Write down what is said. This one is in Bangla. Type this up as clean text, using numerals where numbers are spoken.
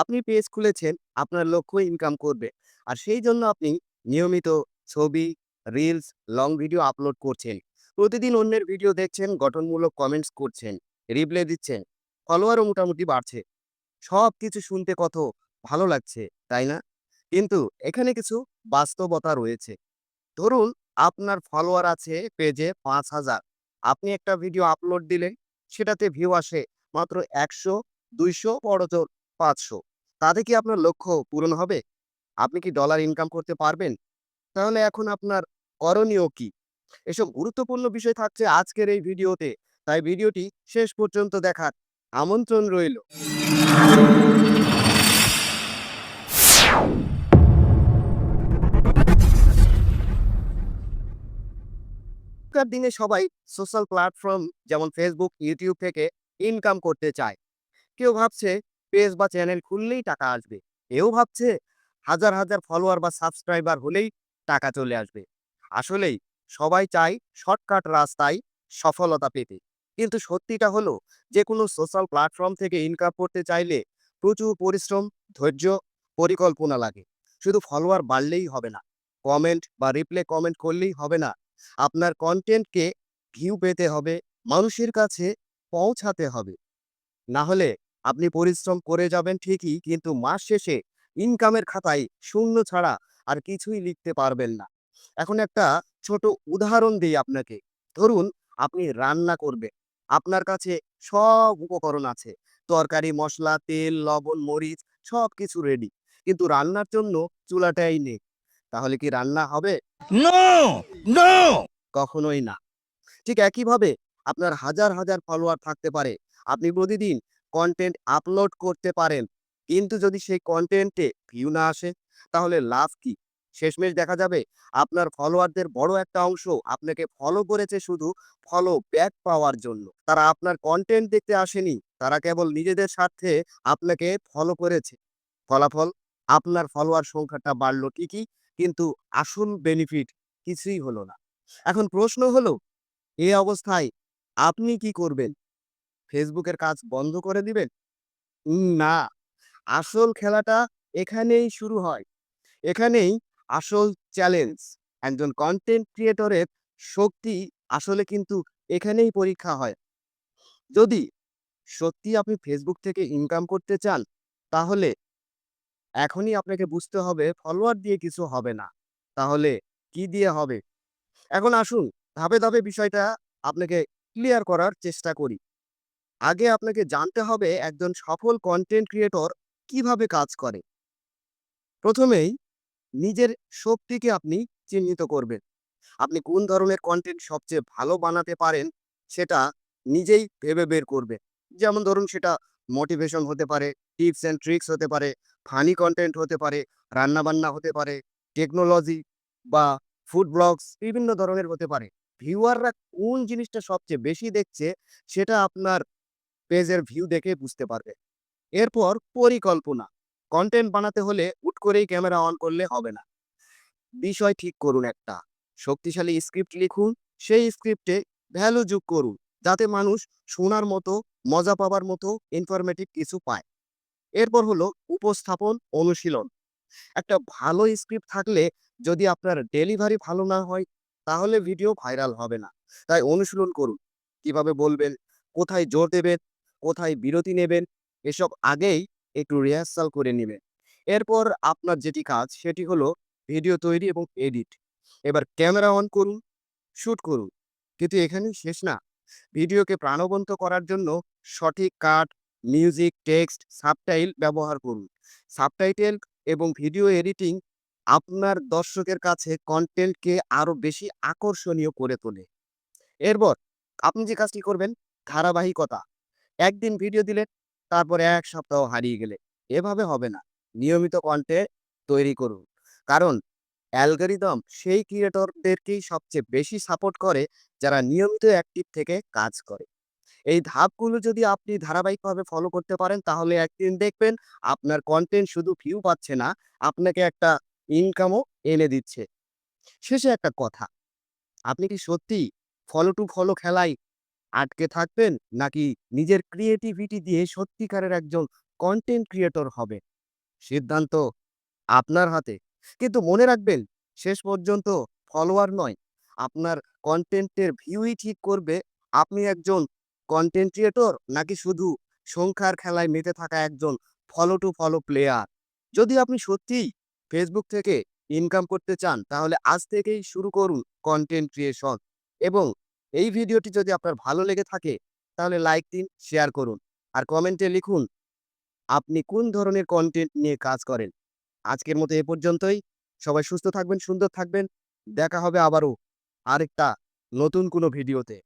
আপনি পেজ খুলেছেন, আপনার লক্ষ্য ইনকাম করবে। আর সেই জন্য আপনি নিয়মিত ছবি, রিলস, লং ভিডিও আপলোড করছেন। প্রতিদিন অন্যের ভিডিও দেখছেন, গঠনমূলক কমেন্টস করছেন, রিপ্লাই দিচ্ছেন। ফলোয়ারও মোটামুটি বাড়ছে। সবকিছু শুনতে কত ভালো লাগছে, তাই না? কিন্তু এখানে কিছু বাস্তবতা রয়েছে। ধরুন আপনার ফলোয়ার আছে পেজে ৫,০০০। আপনি একটা ভিডিও আপলোড দিলেন, সেটাতে ভিউ আসে মাত্র ১০০, ২০০, বড়জোর ৫০০। তাতে কি আপনার লক্ষ্য পূরণ হবে? আপনি কি ডলার ইনকাম করতে পারবেন? তাহলে এখন আপনার করণীয় কি? এসব গুরুত্বপূর্ণ বিষয় থাকছে আজকের এই ভিডিওতে। তাই ভিডিওটি শেষ পর্যন্ত দেখার আমন্ত্রণ রইল। এখনকার দিনে সবাই সোশ্যাল প্ল্যাটফর্ম যেমন ফেসবুক, ইউটিউব থেকে ইনকাম করতে চায়। কেউ ভাবছে পেজ বা চ্যানেল খুললেই টাকা আসবে। কেউ ভাবছে হাজার হাজার ফলোয়ার বা সাবস্ক্রাইবার হলেই টাকা চলে আসবে। আসলেই সবাই চায় শর্টকাট রাস্তায় সফলতা পেতে। কিন্তু সত্যিটা হলো যে কোনো সোশ্যাল প্ল্যাটফর্ম থেকে ইনকাম করতে চাইলে প্রচুর পরিশ্রম, ধৈর্য, পরিকল্পনা লাগে। শুধু ফলোয়ার বাড়লেই হবে না, কমেন্ট বা রিপ্লে কমেন্ট করলেই হবে না। আপনার কন্টেন্টকে ভিউ পেতে হবে, মানুষের কাছে পৌঁছাতে হবে। না হলে আপনি পরিশ্রম করে যাবেন ঠিকই, কিন্তু মাস শেষে ইনকামের খাতায় শূন্য ছাড়া আর কিছুই লিখতে পারবেন না। এখন একটা ছোট উদাহরণ দিই আপনাকে। ধরুন আপনি রান্না করবেন। আপনার কাছে সব উপকরণ আছে। তরকারি, মসলা, তেল, লবণ, মরিচ সবকিছু রেডি। কিন্তু রান্নার জন্য চুলাটাই নেই। তাহলে কি রান্না হবে? No! No! কখনোই না। ঠিক একইভাবে আপনার হাজার হাজার ফলোয়ার থাকতে পারে। আপনি প্রতিদিন কনটেন্ট আপলোড করতে পারেন। কিন্তু যদি সেই কনটেন্টে ভিউ না আসে, তাহলে লাভ কি? শেষমেশ দেখা যাবে আপনার ফলোয়ারদের বড় একটা অংশ আপনাকে ফলো করেছে শুধু ফলো ব্যাক পাওয়ার জন্য। তারা আপনার কনটেন্ট দেখতে আসেনি। তারা কেবল নিজেদের স্বার্থে আপনাকে ফলো করেছে। ফলাফল, আপনার ফলোয়ার সংখ্যাটা বাড়লো ঠিকই, কিন্তু আসল বেনিফিট কিছুই হলো না। এখন প্রশ্ন হলো, এই অবস্থায় আপনি কি করবেন? ফেসবুকের কাজ বন্ধ করে দিবেন? না। আসল খেলাটা এখানেই শুরু হয়। এখানেই আসল চ্যালেঞ্জ। একজন কনটেন্ট ক্রিয়েটরের শক্তি আসলে কিন্তু এখানেই পরীক্ষা হয়। যদি সত্যি আপনি ফেসবুক থেকে ইনকাম করতে চান, তাহলে এখনই আপনাকে বুঝতে হবে ফলোয়ার দিয়ে কিছু হবে না। তাহলে কি দিয়ে হবে? এখন আসুন ধাপে ধাপে বিষয়টা আপনাকে ক্লিয়ার করার চেষ্টা করি। আগে আপনাকে জানতে হবে একজন সফল কনটেন্ট ক্রিয়েটর কিভাবে কাজ করে। প্রথমেই নিজের শক্তিকে আপনি চিহ্নিত করবেন। আপনি কোন ধরনের কনটেন্ট সবচেয়ে ভালো বানাতে পারেন সেটা নিজেই ভেবে বের করবেন। যেমন ধরুন সেটা মোটিভেশন হতে পারে, টিপস অ্যান্ড ট্রিক্স হতে পারে, ফানি কনটেন্ট হতে পারে, রান্নাবান্না হতে পারে, টেকনোলজি বা ফুড ব্লগস বিভিন্ন ধরনের হতে পারে। ভিউয়াররা কোন জিনিসটা সবচেয়ে বেশি দেখছে সেটা আপনার পেজের ভিউ দেখে বুঝতে পারবে। এরপর পরিকল্পনা। কনটেন্ট বানাতে হলে হুট করেই ক্যামেরা অন করলে হবে না। বিষয় ঠিক করুন একটা। শক্তিশালী স্ক্রিপ্ট লিখুন, সেই স্ক্রিপ্টে ভ্যালু যোগ করুন। যাতে মানুষ শোনার মতো, মজা পাবার মতো ইনফরমেটিভ কিছু পায়। এরপর হলো উপস্থাপন অনুশীলন। একটা ভালো স্ক্রিপ্ট থাকলে যদি আপনার ডেলিভারি ভালো না হয়, তাহলে ভিডিও ভাইরাল হবে না। তাই অনুশীলন করুন। কিভাবে বলবেন, কোথায় জোর দেবেন, কোথায় বিরতি নেবেন, এসব আগেই একটু রিহার্সাল করে নিবেন। এরপর আপনার যেটি কাজ সেটি হলো ভিডিও তৈরি এবং এডিট। এবার ক্যামেরা অন করুন, শুট করুন। কিন্তু এখানেই শেষ না। ভিডিওকে প্রাণবন্ত করার জন্য সঠিক কাট, মিউজিক, টেক্সট, সাবটাইল ব্যবহার করুন। সাবটাইটেল এবং ভিডিও এডিটিং আপনার দর্শকের কাছে কনটেন্টকে আরো বেশি আকর্ষণীয় করে তোলে। এরপর আপনি যে কাজটি করবেন, ধারাবাহিকতা। একদিন ভিডিও দিলেন, তারপরে ১ সপ্তাহ হারিয়ে গেলে। এভাবে হবে না। নিয়মিত কনটেন্ট তৈরি করুন। কারণ অ্যালগরিদম সেই ক্রিয়েটরদেরকেই সবচেয়ে বেশি সাপোর্ট করে যারা নিয়মিত অ্যাক্টিভ থেকে কাজ করে। এই ধাপগুলো যদি আপনি ধারাবাহিকভাবে ফলো করতে পারেন, তাহলে একদিন দেখবেন আপনার কনটেন্ট শুধু ভিউ পাচ্ছে না, আপনাকে একটা ইনকামও এনে দিচ্ছে। শেষে একটা কথা, আপনি কি সত্যিই ফলো টু ফলো খেলায় আটকে থাকবেন? নাকি নিজের ক্রিয়েটিভিটি দিয়ে সত্যিকারের একজন কন্টেন্ট ক্রিয়েটর হবেন? সিদ্ধান্ত আপনার হাতে। কিন্তু মনে রাখবেন, শেষ পর্যন্ত ফলোয়ার নয়, আপনার কনটেন্টের ভিউই ঠিক করবে আপনি একজন কনটেন্ট ক্রিয়েটর নাকি শুধু সংখ্যার খেলায় মেতে থাকা একজন ফলো টু ফলো প্লেয়ার। যদি আপনি সত্যিই Facebook থেকে ইনকাম করতে চান, তাহলে আজ থেকেই শুরু করুন কনটেন্ট ক্রিয়েশন। এবং এই ভিডিওটি যদি আপনার ভালো লেগে থাকে, তাহলে লাইক দিন, শেয়ার করুন। আর কমেন্টে লিখুন আপনি কোন ধরনের কনটেন্ট নিয়ে কাজ করেন। আজকের মতো এ পর্যন্তই। সবাই সুস্থ থাকবেন, সুন্দর থাকবেন। দেখা হবে আবারও আরেকটা নতুন কোনো ভিডিওতে।